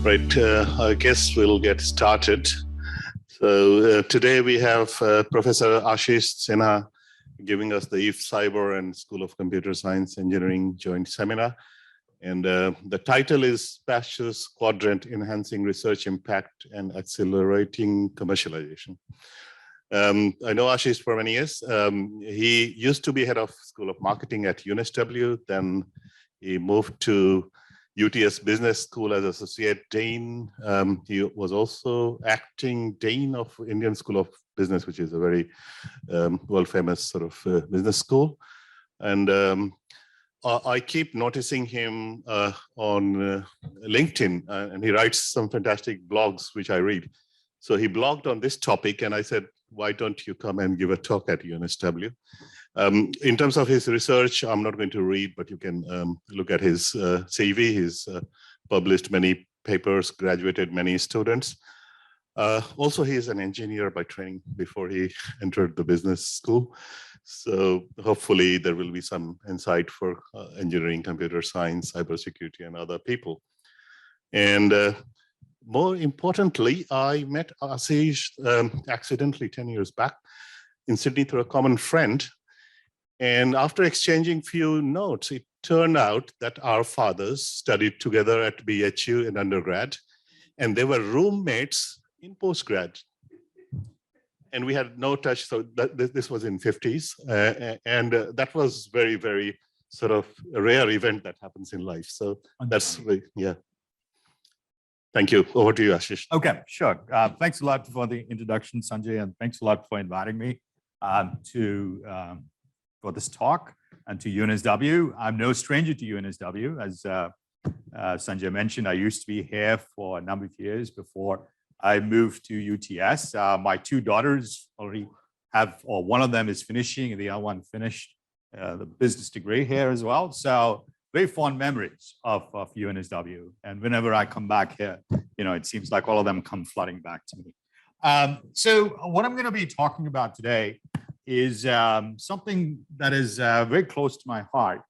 Right, I guess we'll get started. So today we have Professor Ashish Sinha giving us the If Cyber and School of Computer Science Engineering joint seminar. And the title is Pasteur's Quadrant, Enhancing Research Impact and Accelerating Commercialization. I know Ashish for many years. He used to be head of School of Marketing at UNSW. Then he moved to UTS Business School as Associate Dean. He was also acting Dean of Indian School of Business, which is a very world-famous sort of business school. And I keep noticing him on LinkedIn, and he writes some fantastic blogs, which I read. So he blogged on this topic, and I said, why don't you come and give a talk at UNSW? In terms of his research, I'm not going to read, but you can look at his CV. He's published many papers, graduated many students. Also, he is an engineer by training before he entered the business school. So hopefully there will be some insight for engineering, computer science, cybersecurity, and other people. And more importantly, I met Ashish accidentally 10 years back in Sydney through a common friend. And after exchanging few notes, it turned out that our fathers studied together at BHU in undergrad, and they were roommates in postgrad. And we had no touch, so this was in 50s. And that was very, very sort of a rare event that happens in life. So that's, yeah. Thank you. Over to you, Ashish. Okay, sure. Thanks a lot for the introduction, Sanjay, and thanks a lot for inviting me for this talk and to UNSW. I'm no stranger to UNSW. As Sanjay mentioned, I used to be here for a number of years before I moved to UTS. My two daughters already have, or one of them is finishing, and the other one finished the business degree here as well. So very fond memories of UNSW. And whenever I come back here, you know, it seems like all of them come flooding back to me. So what I'm going to be talking about today is something that is very close to my heart,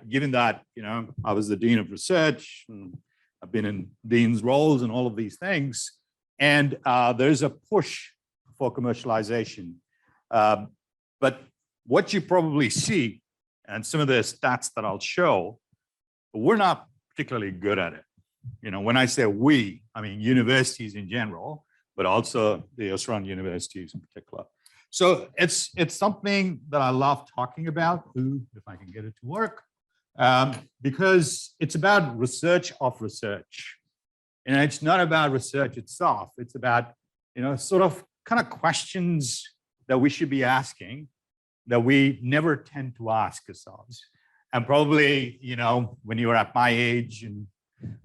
given that, you know, I was the Dean of Research, and I've been in Dean's roles and all of these things, and there's a push for commercialization. But what you probably see, and some of the stats that I'll show, we're not particularly good at it. You know, when I say we, I mean universities in general, but also the Australian universities in particular. So it's something that I love talking about, if I can get it to work, because it's about research of research. And it's not about research itself. It's about, you know, sort of kind of questions that we should be asking that we never tend to ask ourselves. And probably, you know, when you were at my age and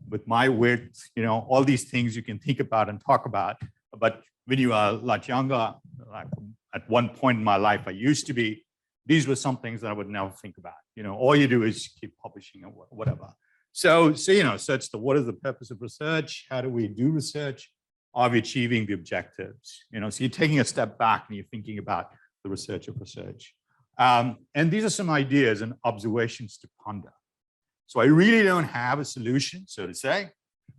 with my wit, you know, all these things you can think about and talk about. But when you are a lot younger, like at one point in my life, I used to be, these were some things that I would never think about. You know, all you do is keep publishing or whatever. So you know, so it's what is the purpose of research? How do we do research? Are we achieving the objectives? You know, so you're taking a step back and you're thinking about the research of research. And these are some ideas and observations to ponder. So I really don't have a solution, so to say,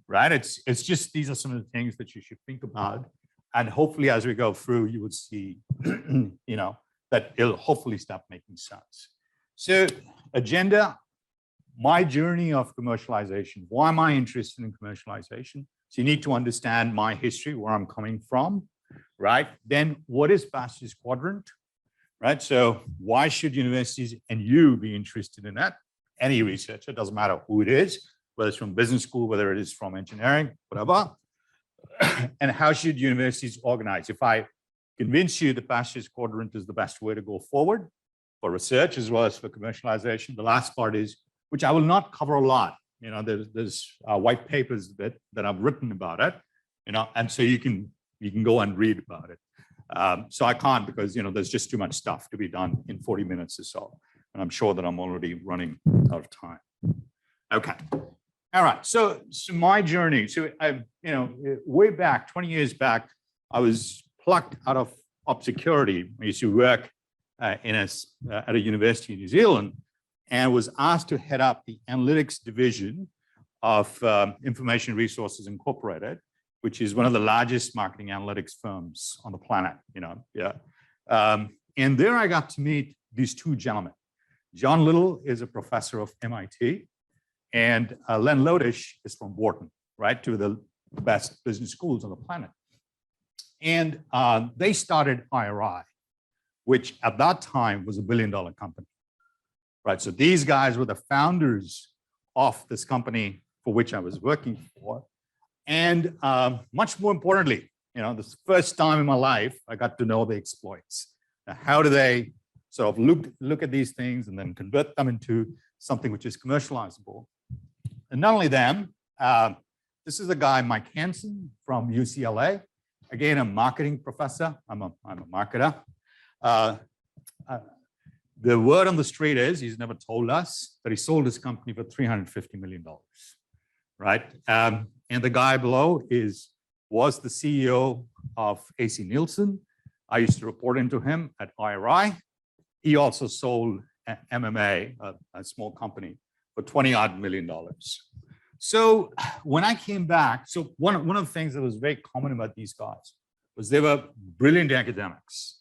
right? It's just, these are some of the things that you should think about. And hopefully as we go through, you would see, you know, that it'll hopefully start making sense. So agenda, my journey of commercialization. Why am I interested in commercialization? So you need to understand my history, where I'm coming from, right? Then what is Pasteur's Quadrant, right? So why should universities and you be interested in that? Any researcher, doesn't matter who it is, whether it's from business school, whether it is from engineering, whatever. And how should universities organize? If I convince you that Pasteur's Quadrant is the best way to go forward for research as well as for commercialization, the last part is, which I will not cover a lot. You know, there's white papers that I've written about it, you know, and so you can go and read about it. So I can't, because, you know, there's just too much stuff to be done in 40 minutes or so. And I'm sure that I'm already running out of time. Okay. All right. So my journey. So I, you know, way back, 20 years back, I was plucked out of obscurity. I used to work at a university in New Zealand, and was asked to head up the analytics division of Information Resources Incorporated, which is one of the largest marketing analytics firms on the planet, and there I got to meet these two gentlemen. John Little is a professor of MIT, and Len Lodish is from Wharton, right, two of the best business schools on the planet. And they started IRI, which at that time was $1 billion company, right? So these guys were the founders of this company for which I was working for. And much more importantly, this first time in my life, I got to know the exploits. Now, how do they sort of look at these things and then convert them into something which is commercializable? And not only them, this is a guy, Mike Hansen from UCLA. Again, a marketing professor. I'm a marketer. The word on the street is, he's never told us, that he sold his company for $350 million, right? And the guy below was the CEO of AC Nielsen. I used to report into him at IRI. He also sold MMA, a small company, for $20-odd million. So when I came back, so one of the things that was very common about these guys was they were brilliant academics.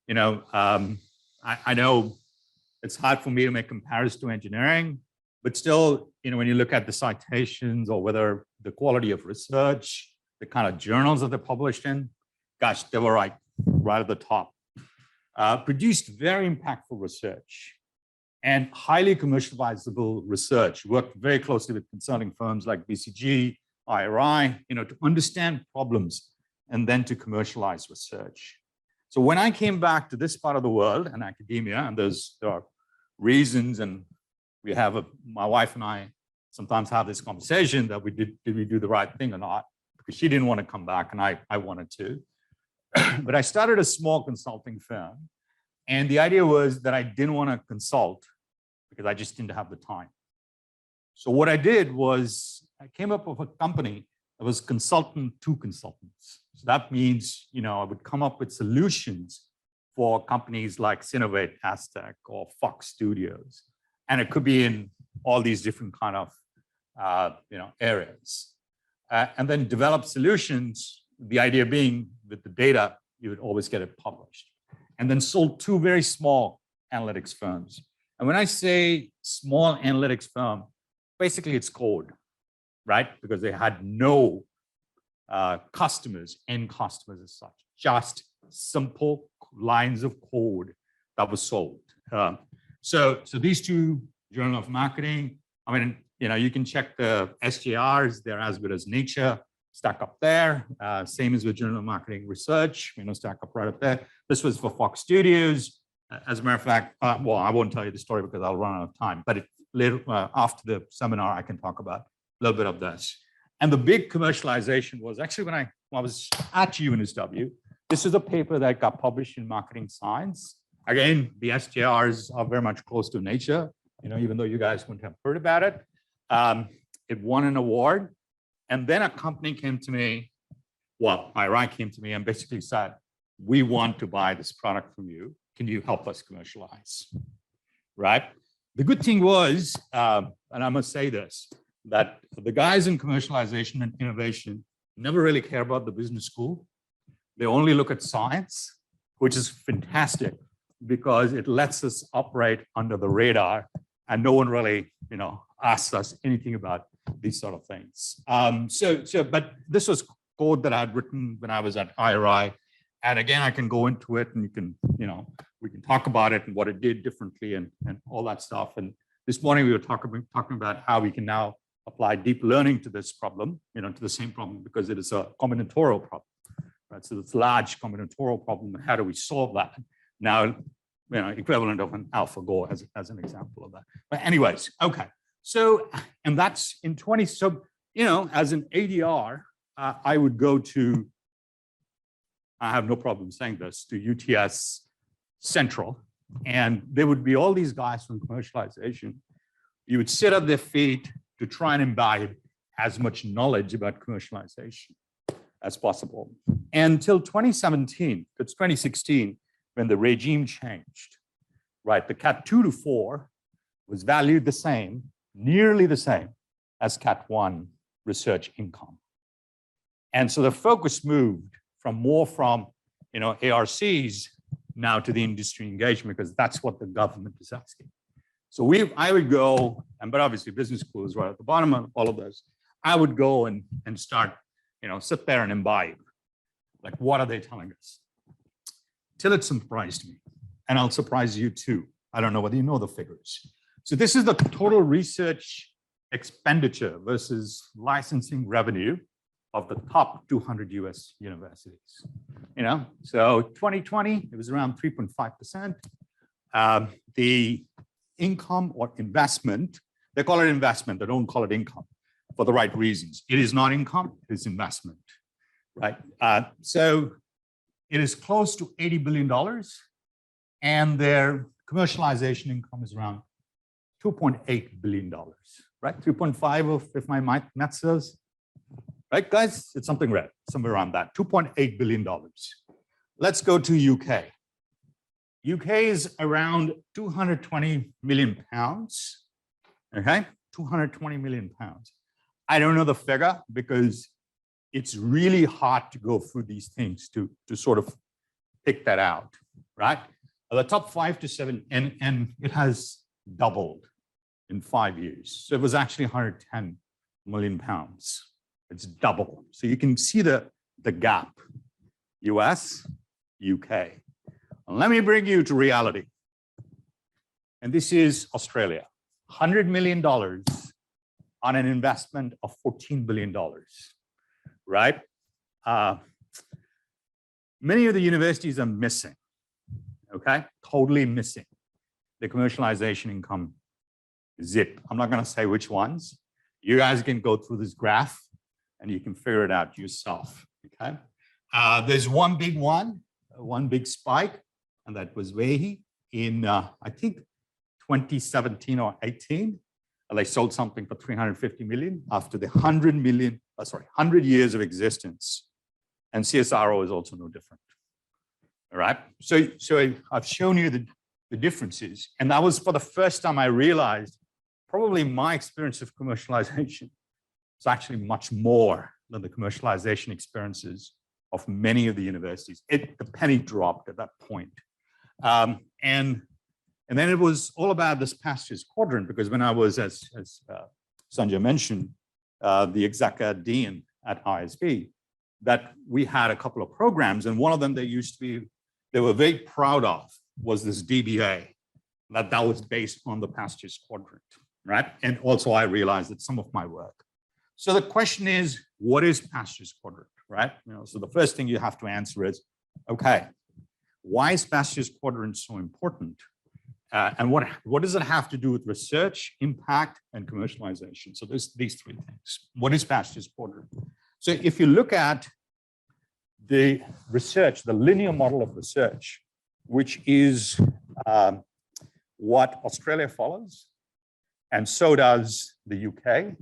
I know it's hard for me to make comparisons to engineering, but still, when you look at the citations or whether the quality of research, the kind of journals that they're published in, gosh, they were right at the top. Produced very impactful research and highly commercializable research, worked very closely with consulting firms like BCG, IRI, to understand problems and then to commercialize research. So when I came back to this part of the world and academia, and there are reasons, and my wife and I sometimes have this conversation that did we do the right thing or not? Because she didn't want to come back and I wanted to. But I started a small consulting firm. And the idea was that I didn't want to consult because I just didn't have the time. So what I did was I came up with a company that was consultant to consultants. So that means, I would come up with solutions for companies like Synovate, Aztec, or Fox Studios. And it could be in all these different kind of, areas. And then develop solutions, the idea being with the data, you would always get it published. And then sold two very small analytics firms. And when I say small analytics firm, basically it's code, right? Because they had no customers, end customers as such, just simple lines of code that was sold. So these two, Journal of Marketing, you can check the SJRs, they're as good as Nature, stack up there. Same as with Journal of Marketing Research, stack up right up there. This was for Fox Studios. As a matter of fact, I won't tell you the story because I'll run out of time, but later after the seminar, I can talk about a little bit of this. And the big commercialization was actually when I was at UNSW. This is a paper that got published in Marketing Science. Again, the SJRs are very much close to Nature, even though you guys wouldn't have heard about it. It won an award. And then a company came to me, IRI came to me and basically said, we want to buy this product from you. Can you help us commercialize? Right? The good thing was, and I must say this, that the guys in commercialization and innovation never really care about the business school. They only look at science, which is fantastic because it lets us operate under the radar and no one really, asks us anything about these sort of things. But this was code that I had written when I was at IRI. And again, I can go into it and we can talk about it and what it did differently and all that stuff. And this morning we were talking about how we can now apply deep learning to this problem, to the same problem because it is a combinatorial problem, right? So it's a large combinatorial problem. How do we solve that? Now, equivalent of an AlphaGo as an example of that. But anyways, okay. So, and that's in 20, so, as an ADR, I would go to, I have no problem saying this, to UTS Central, and there would be all these guys from commercialization. You would sit at their feet to try and imbibe as much knowledge about commercialization as possible. And until 2017, it's 2016, when the regime changed, right? The CAT 2 to 4 was valued the same, nearly the same as Cat 1 research income. And so the focus moved more from ARCs now to the industry engagement, because that's what the government is asking. So I would go, but obviously business school is right at the bottom of all of this. I would go and start, sit there and imbibe. Like, what are they telling us? Till it surprised me. And I'll surprise you too. I don't know whether you know the figures. So this is the total research expenditure versus licensing revenue of the top 200 US universities. So 2020, it was around 3.5%. The income or investment, they call it investment, they don't call it income for the right reasons. It is not income, it is investment, right? So it is close to $80 billion, and their commercialization income is around $2.8 billion, right? 3.5 if my math says, right, guys? It's something red, somewhere around that, $2.8 billion. Let's go to UK. UK is around 220 million pounds, okay? 220 million pounds. I don't know the figure because it's really hard to go through these things to sort of pick that out, right? The top 5 to 7, and it has doubled in 5 years. So it was actually 110 million pounds. It's double. So you can see the gap, US, UK. Let me bring you to reality. And this is Australia, $100 million on an investment of $14 billion, right? Many of the universities are missing, okay? Totally missing the commercialization income zip. I'm not gonna say which ones. You guys can go through this graph and you can figure it out yourself, okay? There's one big one, one big spike, and that was Wehi in, I think, 2017 or 18. And they sold something for 350 million after the 100 years of existence. And CSRO is also no different, all right? So I've shown you the differences. And that was for the first time I realized probably my experience of commercialization is actually much more than the commercialization experiences of many of the universities. The penny dropped at that point. And then it was all about this Pasteurs quadrant, because when I was, as Sanjay mentioned, the exec dean at ISB, that we had a couple of programs, and one of them they were very proud of was this DBA, that was based on the Pasteurs quadrant, right? And also I realized that some of my work. So the question is, what is Pasteurs quadrant, right? So the first thing you have to answer is, okay, why is Pasteurs quadrant so important? And what does it have to do with research, impact, and commercialization? So there's these three things. What is Pasteurs quadrant? So if you look at the research, the linear model of research, which is what Australia follows, and so does the UK.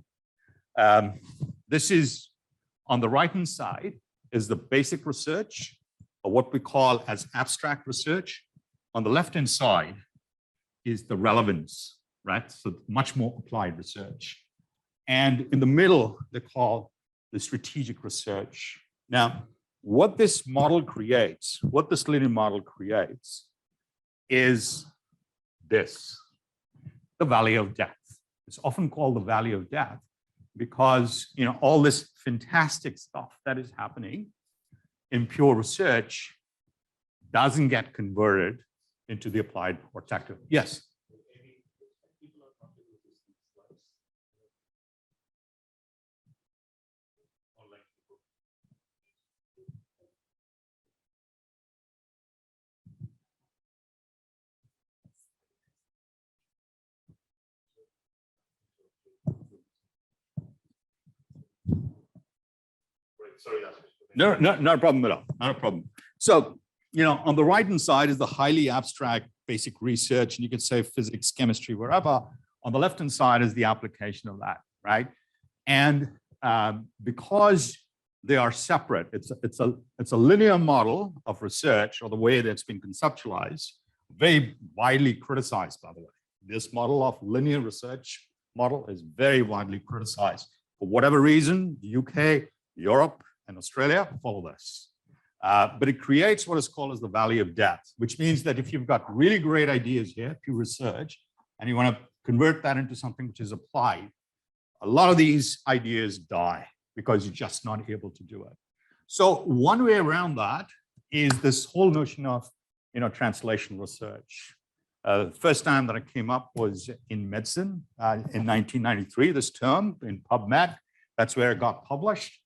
This is on the right-hand side is the basic research, or what we call as abstract research. On the left-hand side is the relevance, right? So much more applied research. And in the middle, they call the strategic research. Now, what this model creates, what this linear model creates is this, the valley of death. It's often called the valley of death because all this fantastic stuff that is happening in pure research doesn't get converted into the applied protective. Yes. Sorry, no, not a problem at all. Not a problem. So, on the right-hand side is the highly abstract basic research, and you could say physics, chemistry, wherever. On the left-hand side is the application of that, right? And because they are separate, it's a linear model of research, or the way that's been conceptualized, very widely criticized, by the way. This model of linear research model is very widely criticized. For whatever reason, the UK, Europe, and Australia follow this. But it creates what is called as the valley of death, which means that if you've got really great ideas here, pure research, and you want to convert that into something which is applied, a lot of these ideas die because you're just not able to do it. So one way around that is this whole notion of, translational research. The first time that it came up was in medicine in 1993, this term in PubMed. That's where it got published.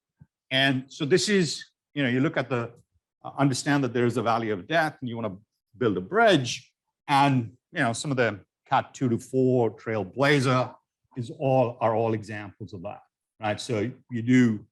And so this is, you look at understand that there is a valley of death and you want to build a bridge. And, some of the Cat 2 to 4, Trailblazer are all examples of that, right? So you do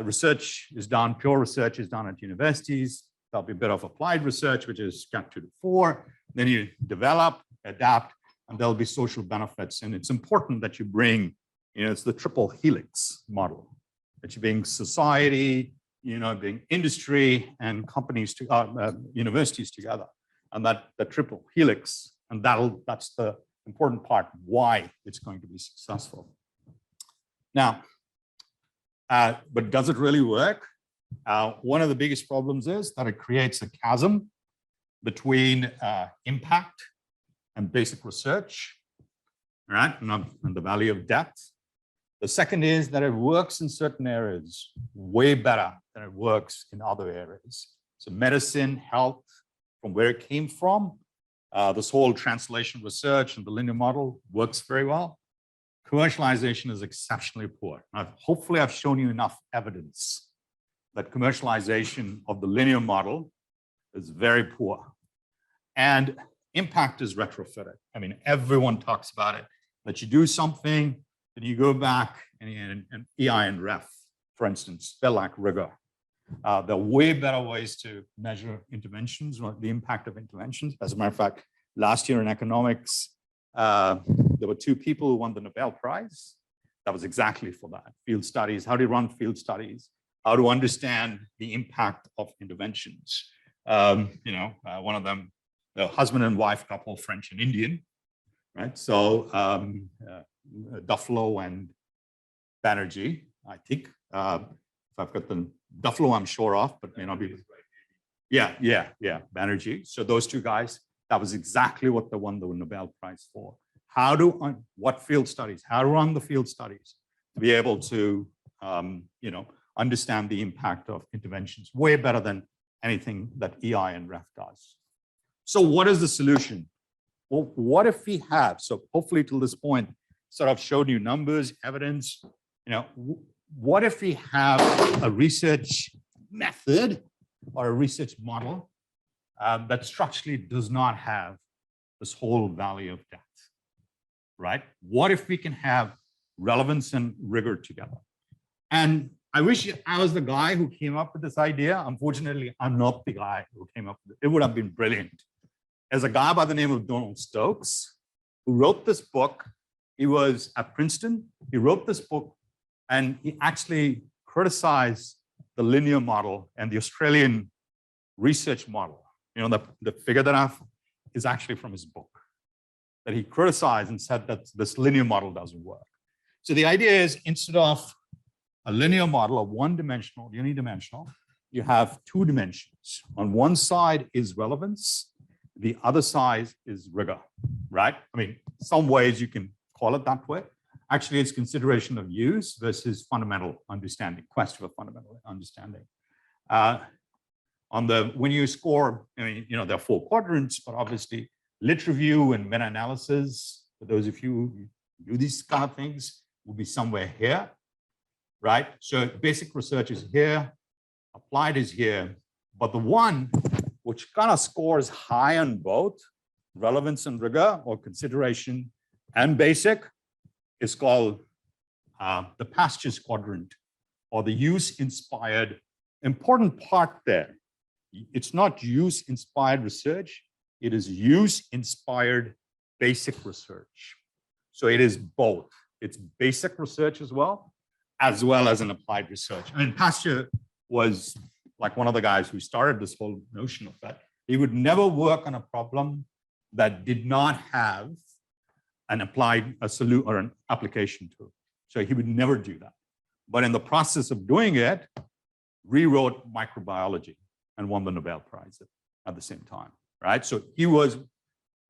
research is done, pure research is done at universities. There'll be a bit of applied research, which is Cat 2 to 4. Then you develop, adapt, and there'll be social benefits. And it's important that you bring, it's the triple helix model, that you bring society, bring industry and companies to universities together, and that the triple helix, and that's the important part why it's going to be successful. Now, but does it really work? One of the biggest problems is that it creates a chasm between impact and basic research, right? And the value of depth. The second is that it works in certain areas way better than it works in other areas. So medicine, health, from where it came from, this whole translation research and the linear model works very well. Commercialization is exceptionally poor. Hopefully I've shown you enough evidence that commercialization of the linear model is very poor. And impact is retrofitted. I mean, everyone talks about it, that you do something, then you go back and EI and ref, for instance, they're like rigor. There are way better ways to measure interventions or the impact of interventions. As a matter of fact, last year in economics, there were 2 people who won the Nobel Prize. That was exactly for that. Field studies, how to run field studies, how to understand the impact of interventions. One of them, the husband and wife couple, French and Indian, right? So Duffalo and Banerjee, I think. If I've got the Duffalo, I'm sure of, but may not be. Yeah, Banerjee. So those 2 guys, that was exactly what they won the Nobel Prize for. What field studies, how to run the field studies to be able to, understand the impact of interventions way better than anything that EI and REF does. So what is the solution? Well, what if we have, so hopefully till this point, sort of showed you numbers, evidence, what if we have a research method or a research model that structurally does not have this whole valley of death, right? What if we can have relevance and rigor together? And I wish I was the guy who came up with this idea. Unfortunately, I'm not the guy who came up with it. It would have been brilliant. There's a guy by the name of Donald Stokes who wrote this book. He was at Princeton. He wrote this book and he actually criticized the linear model and the Australian research model. The figure that I've is actually from his book, that he criticized and said that this linear model doesn't work. So the idea is, instead of a linear model of one-dimensional, unidimensional, you have 2 dimensions. On one side is relevance, the other side is rigor, right? I mean, some ways you can call it that way. Actually, it's consideration of use versus fundamental understanding, quest for fundamental understanding. When you score, there are 4 quadrants, but obviously lit review and meta-analysis, for those of you who do these kind of things, will be somewhere here, right? So basic research is here, applied is here, but the one which kind of scores high on both relevance and rigor, or consideration and basic, is called the Pasteurs quadrant, or the use-inspired. Important part there, it's not use-inspired research, it is use-inspired basic research. So it is both. It's basic research as well as an applied research. I mean, Pasteur was like one of the guys who started this whole notion of that. He would never work on a problem that did not have and applied a solution or an application to it. So he would never do that. But in the process of doing it, rewrote microbiology and won the Nobel Prize at the same time, right? So he was,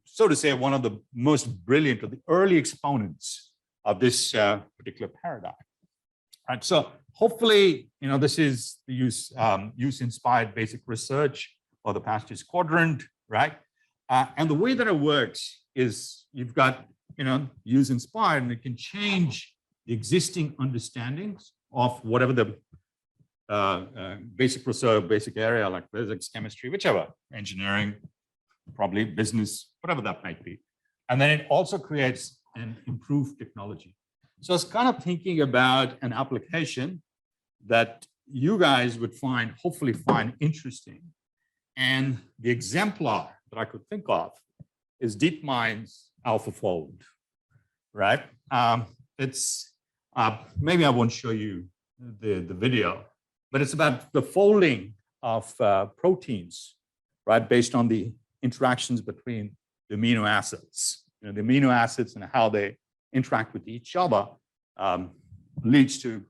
so to say, one of the most brilliant of the early exponents of this particular paradigm. Right, so hopefully, this is the use-inspired basic research or the Pasteurs Quadrant, right? And the way that it works is you've got, use-inspired, and it can change the existing understandings of whatever the basic research, basic area like physics, chemistry, whichever, engineering, probably business, whatever that might be. And then it also creates an improved technology. So I was kind of thinking about an application that you guys would hopefully find interesting. And the exemplar that I could think of is DeepMind's AlphaFold, right? It's maybe I won't show you the video, but it's about the folding of proteins, right? Based on the interactions between the amino acids, the amino acids and how they interact with each other leads to,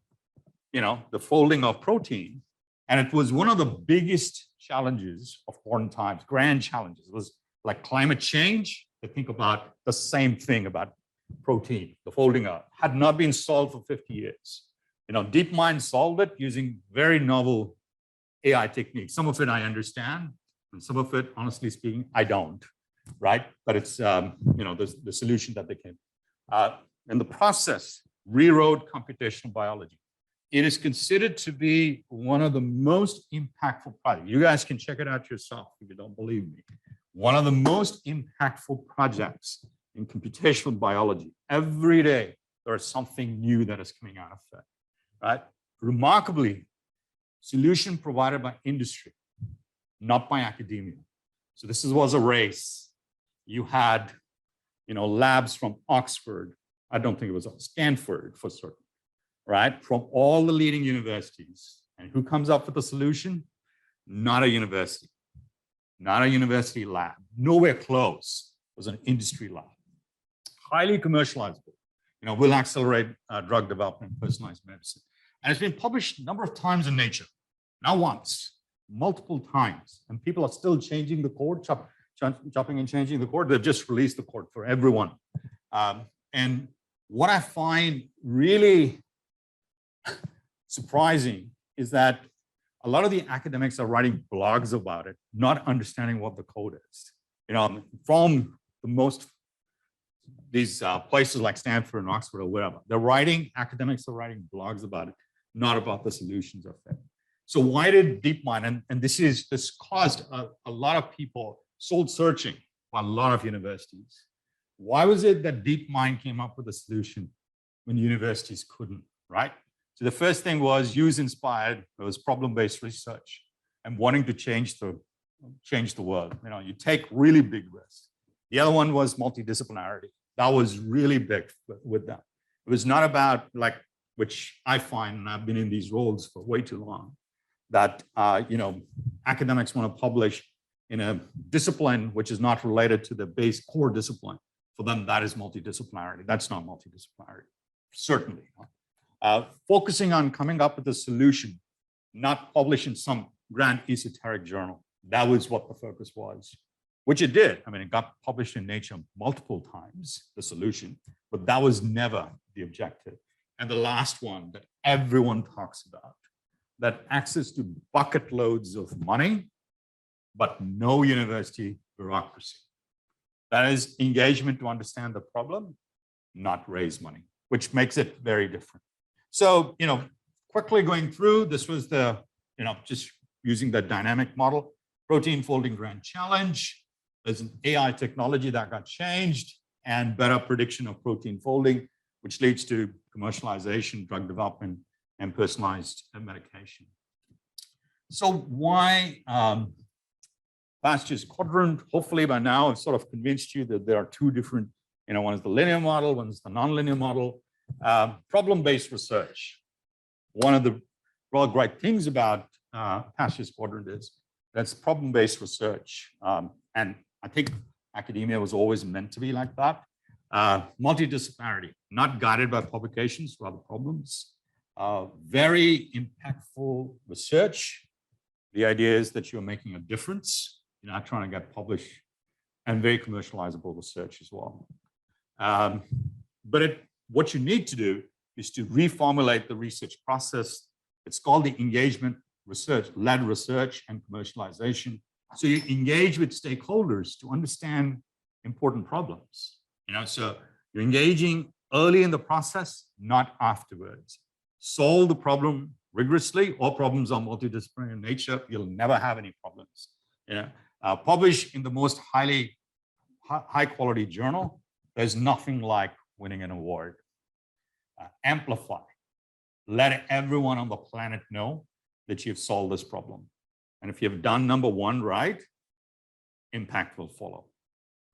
the folding of protein. And it was one of the biggest challenges of modern times, grand challenges. It was like climate change. They think about the same thing about protein, the folding out, had not been solved for 50 years. DeepMind solved it using very novel AI techniques. Some of it I understand, and some of it, honestly speaking, I don't, right? But it's, the solution that they came. In the process, rewrote computational biology. It is considered to be one of the most impactful projects. You guys can check it out yourself if you don't believe me. One of the most impactful projects in computational biology. Every day, there is something new that is coming out of it, right? Remarkably, solution provided by industry, not by academia. So this was a race. You had, labs from Oxford. I don't think it was Stanford for certain, right? From all the leading universities. And who comes up with the solution? Not a university, not a university lab, nowhere close. It was an industry lab. Highly commercializable, will accelerate drug development, personalized medicine. And it's been published a number of times in Nature, not once, multiple times. And people are still changing the code, chopping and changing the code. They've just released the code for everyone. And what I find really surprising is that a lot of the academics are writing blogs about it, not understanding what the code is. From these places like Stanford and Oxford or whatever, academics are writing blogs about it, not about the solutions of it. So why did DeepMind, and this caused a lot of people soul searching by a lot of universities. Why was it that DeepMind came up with a solution when universities couldn't, right? So the first thing was use-inspired, it was problem-based research and wanting to change the world. You take really big risks. The other one was multidisciplinarity. That was really big with them. It was not about which I find, and I've been in these roles for way too long, that academics want to publish in a discipline which is not related to the base core discipline. For them, that is multidisciplinarity. That's not multidisciplinarity, certainly. Focusing on coming up with a solution, not publishing some grand esoteric journal. That was what the focus was, which it did. It got published in Nature multiple times, the solution, but that was never the objective. And the last one that everyone talks about, that access to bucket loads of money, but no university bureaucracy. That is engagement to understand the problem, not raise money, which makes it very different. So, quickly going through, this was the, just using the dynamic model, protein folding grand challenge. There's an AI technology that got changed and better prediction of protein folding, which leads to commercialization, drug development, and personalized medication. So why Pasteurs Quadrant? Hopefully by now I've sort of convinced you that there are two different, one is the linear model, one is the nonlinear model. Problem-based research. One of the real great things about Pasteurs Quadrant is that's problem-based research. And I think academia was always meant to be like that. Multidisciplinarity, not guided by publications, rather problems. Very impactful research. The idea is that you're making a difference. You're not trying to get published, and very commercializable research as well. But what you need to do is to reformulate the research process. It's called the engagement research, led research and commercialization. So you engage with stakeholders to understand important problems. So you're engaging early in the process, not afterwards. Solve the problem rigorously. All problems are multidisciplinary in nature. You'll never have any problems. Publish in the most high quality journal. There's nothing like winning an award. Amplify. Let everyone on the planet know that you've solved this problem. And if you've done number one right, impact will follow.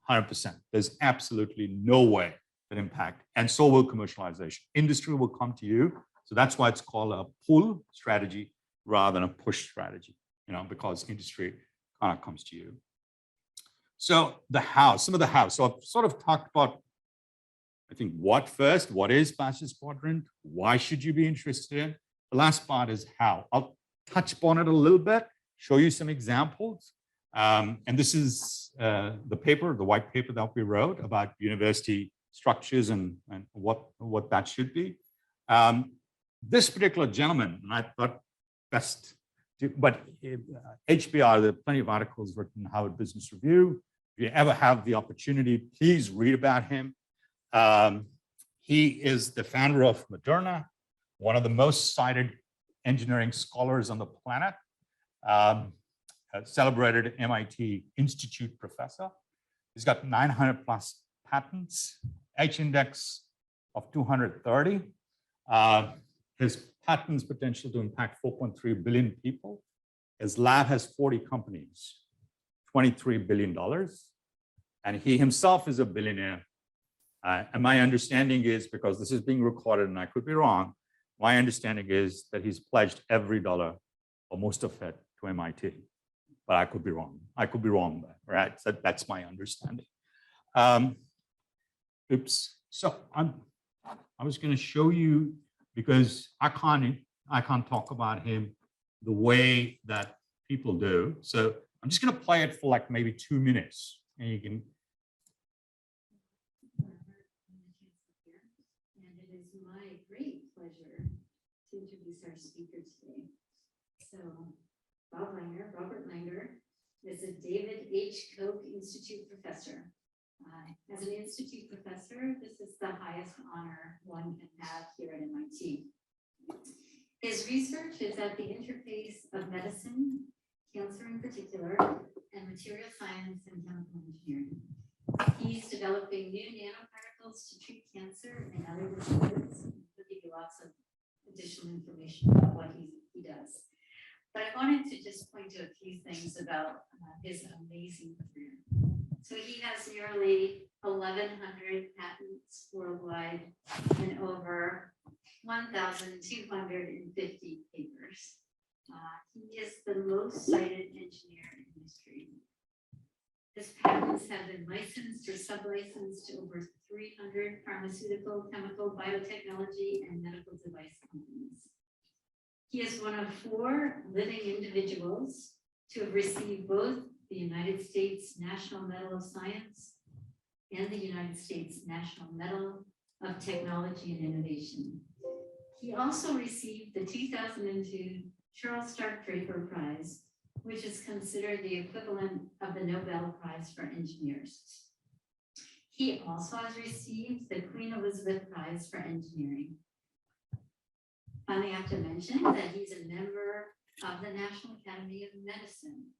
100%. There's absolutely no way that impact, and so will commercialization. Industry will come to you. So that's why it's called a pull strategy rather than a push strategy, because industry kind of comes to you. So the how, some of the how. So I've sort of talked about, I think, what first, what is Pasteurs Quadrant? Why should you be interested in? The last part is how. I'll touch upon it a little bit, show you some examples. And this is the paper, the white paper that we wrote about university structures and what that should be. This particular gentleman, and I thought best, but HBR, there are plenty of articles written in Harvard Business Review. If you ever have the opportunity, please read about him. He is the founder of Moderna, one of the most cited engineering scholars on the planet, a celebrated MIT Institute professor. He's got 900 plus patents, H-index of 230. His patents potential to impact 4.3 billion people. His lab has 40 companies, $23 billion. And he himself is a billionaire. And my understanding is, because this is being recorded and I could be wrong, my understanding is that he's pledged every dollar or most of it to MIT. But I could be wrong. I could be wrong, right? So that's my understanding. So I was going to show you, because I can't talk about him the way that people do. So I'm just going to play it for like maybe 2 minutes, and you can. And it is my great pleasure to introduce our speaker today. So Robert Langer is a David H. Koch Institute professor. As an institute professor, this is the highest honor one can have here at MIT. His research is at the interface of medicine, cancer in particular, and material science and chemical engineering. He's developing new nanoparticles to treat cancer and other disorders. He'll give you lots of additional information about what he does. But I wanted to just point to a few things about his amazing career. So he has nearly 1,100 patents worldwide and over 1,250 papers. He is the most cited engineer in history. His patents have been licensed or sub-licensed to over 300 pharmaceutical, chemical, biotechnology, and medical device companies. He is one of 4 living individuals to have received both the United States National Medal of Science and the United States National Medal of Technology and Innovation. He also received the 2002 Charles Stark Draper Prize, which is considered the equivalent of the Nobel Prize for engineers. He also has received the Queen Elizabeth Prize for engineering. Finally, I have to mention that he's a member of the National Academy of Medicine,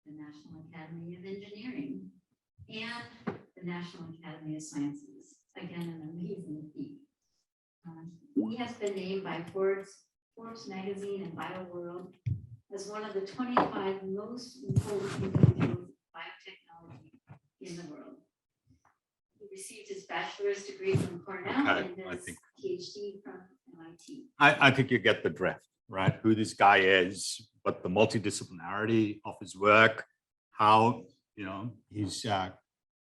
the National Academy of Engineering, and the National Academy of Sciences. Again, an amazing feat. He has been named by Forbes magazine and BioWorld as one of the 25 most important individuals in biotechnology in the world. He received his bachelor's degree from Cornell and his PhD from MIT. I think you get the drift, right? Who this guy is, but the multidisciplinarity of his work, how he's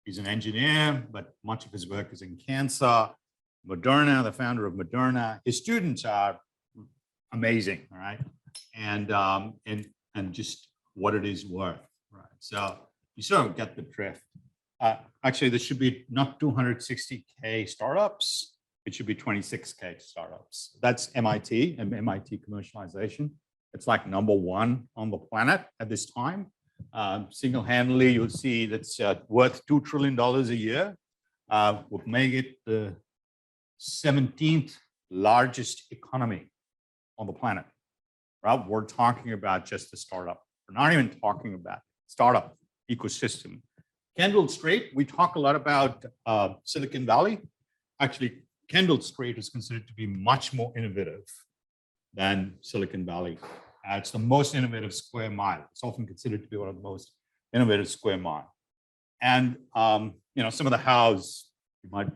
He's an engineer, but much of his work is in cancer. Moderna, the founder of Moderna. His students are amazing, all right? And just what it is worth, right? So you sort of get the drift. Actually, there should be not 260K startups. It should be 26K startups. That's MIT and MIT commercialization. It's like #1 on the planet at this time. Single-handedly, you'll see that's worth $2 trillion a year. Would make it the 17th largest economy on the planet. Right? We're talking about just the startup. We're not even talking about startup ecosystem. Kendall Street, we talk a lot about Silicon Valley. Actually, Kendall Street is considered to be much more innovative than Silicon Valley. It's the most innovative square mile. It's often considered to be one of the most innovative square mile. And some of the hows, you might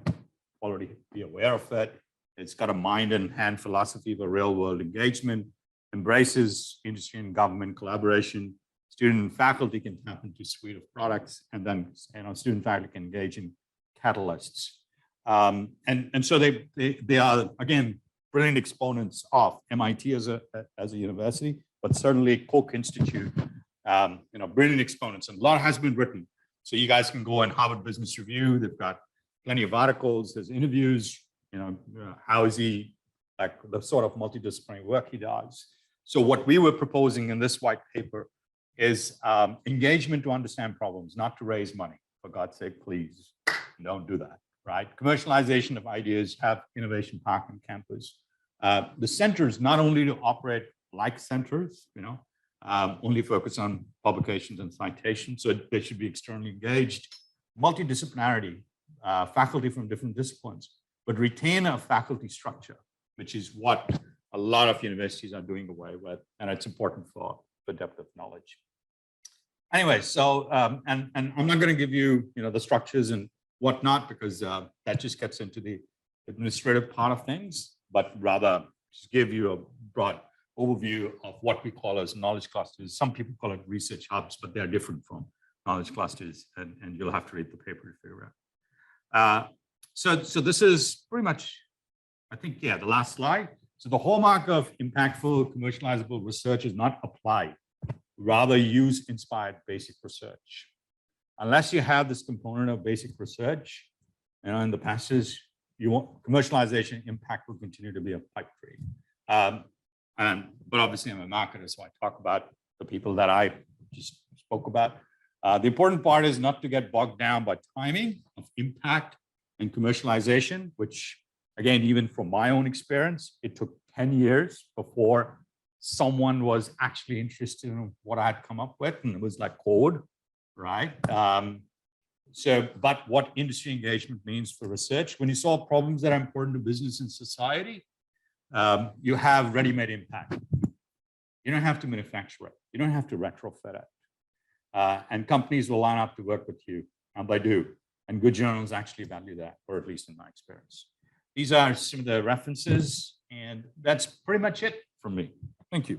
already be aware of it. It's got a mind and hand philosophy of a real world engagement, embraces industry and government collaboration. Student and faculty can tap into a suite of products, and then student faculty can engage in catalysts. And so they are, again, brilliant exponents of MIT as a university, but certainly Koch Institute, brilliant exponents. And a lot has been written. So you guys can go on Harvard Business Review. They've got plenty of articles. There's interviews. How is he, like the sort of multidisciplinary work he does. So what we were proposing in this white paper is engagement to understand problems, not to raise money. For God's sake, please don't do that, right? Commercialization of ideas, have innovation park on campus. The centers not only to operate like centers, only focus on publications and citations, so they should be externally engaged, multidisciplinarity, faculty from different disciplines, but retain a faculty structure, which is what a lot of universities are doing away with, and it's important for depth of knowledge. Anyway, so, and I'm not going to give you, the structures and whatnot, because that just gets into the administrative part of things, but rather just give you a broad overview of what we call as knowledge clusters. Some people call it research hubs, but they're different from knowledge clusters, and you'll have to read the paper to figure out. So this is pretty much, I think, the last slide. So the hallmark of impactful commercializable research is not applied, rather use-inspired basic research. Unless you have this component of basic research, in the Pasteurs, commercialization impact will continue to be a pipe dream. But obviously I'm a marketer, so I talk about the people that I just spoke about. The important part is not to get bogged down by timing of impact and commercialization, which, again, even from my own experience, it took 10 years before someone was actually interested in what I had come up with, and it was like code, right? But what industry engagement means for research, when you solve problems that are important to business and society, you have ready-made impact. You don't have to manufacture it. You don't have to retrofit it. And companies will line up to work with you, and they do. And good journals actually value that, or at least in my experience. These are some of the references, and that's pretty much it from me. Thank you.